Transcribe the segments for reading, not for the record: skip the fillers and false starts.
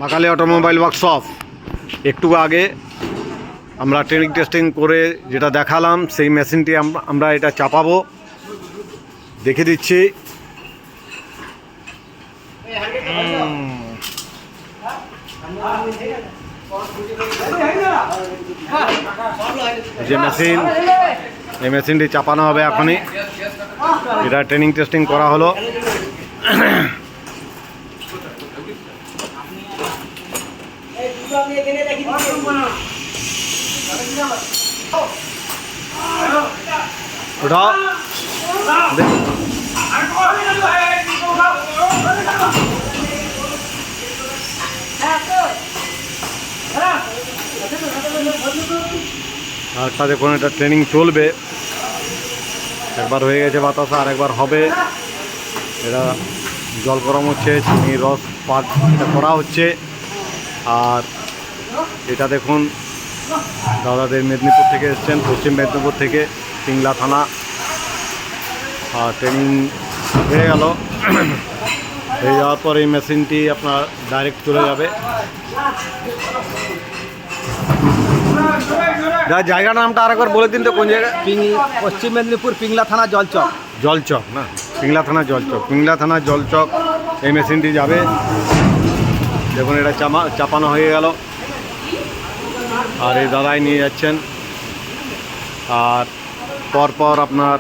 মা Kali automobile workshop. একটু আগে আমরা ট্রেনিং টেস্টিং করে যেটা দেখালাম সেই মেশিনটি আমরা এটা চাপাবো, দেখে দিচ্ছি। যে মেশিন, এই মেশিনটি চাপানো হবে এখনই। এটা ট্রেনিং টেস্টিং করা হলো। ওটা আরেকটা দেখুন, এটা ট্রেনিং চলবে। একবার হয়ে গেছে বাতাসা, আর একবার হবে। এটা জল গরম হচ্ছে, চিনি রস পাক এটা করা হচ্ছে। আর এটা দেখুন, দাদাদের মেদিনীপুর থেকে এসছেন, পশ্চিম মেদিনীপুর থেকে, পিংলা থানা। আর ট্রেনিং হয়ে গেল। হয়ে যাওয়ার পর এই মেশিনটি আপনার ডাইরেক্ট চলে যাবে। জায়গার নামটা আরেকবার বলে দিন তো, কোন জায়গা? পশ্চিম মেদিনীপুর পিংলা থানা জলচক। জলচক না, পিংলা থানা জলচক। পিংলা থানা জলচক এই মেশিনটি যাবে। দেখুন, এটা চাপানো হয়ে গেল। আর এই দাদাই নিয়ে যাচ্ছেন। আর পরপর আপনার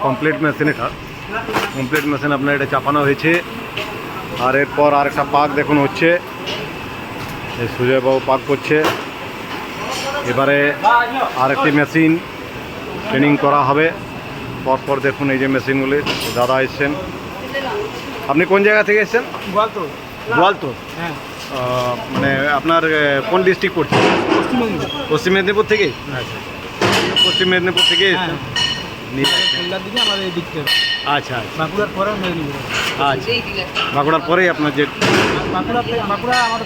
কমপ্লিট মেশিন, এটা কমপ্লিট মেশিন আপনার এটা চাপানো হয়েছে। আর এরপর আরেকটা পাক দেখুন হচ্ছে, এই সুজয়বাবু পাক করছে। এবারে আরেকটি মেশিন ট্রেনিং করা হবে। পরপর দেখুন এই যে মেশিনগুলি, দাদা এসছেন। আপনি কোন জায়গা থেকে এসছেন? গোয়ালতোড়। গোয়ালতোড়? হ্যাঁ। মানে আপনার কোন ডিস্ট্রিক্ট করছেন? পশ্চিম মেদিনীপুর। পশ্চিম মেদিনীপুর থেকে? আচ্ছা, পশ্চিম মেদিনীপুর থেকে এসছেন। দিকে আমাদের এই দিকটা। আচ্ছা, বাঁকুড়ার পরে মেদিনীপুর। আচ্ছা, বাঁকুড়ার পরেই আপনার যে বাঁকুড়া আমাদের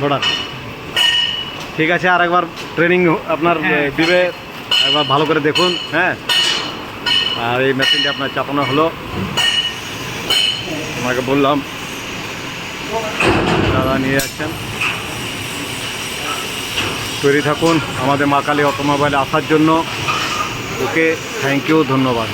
ঘোড়ার। ঠিক আছে, আর একবার ট্রেনিং আপনার দিবে, একবার ভালো করে দেখুন। হ্যাঁ, আর এই মেশিনটি আপনার চাপানো হলো, আমাকে বললাম। দাদা নিয়ে যাচ্ছেন। তৈরি থাকুন আমাদের মা কালী অটোমোবাইলে আসার জন্য। ওকে, থ্যাংক ইউ, ধন্যবাদ।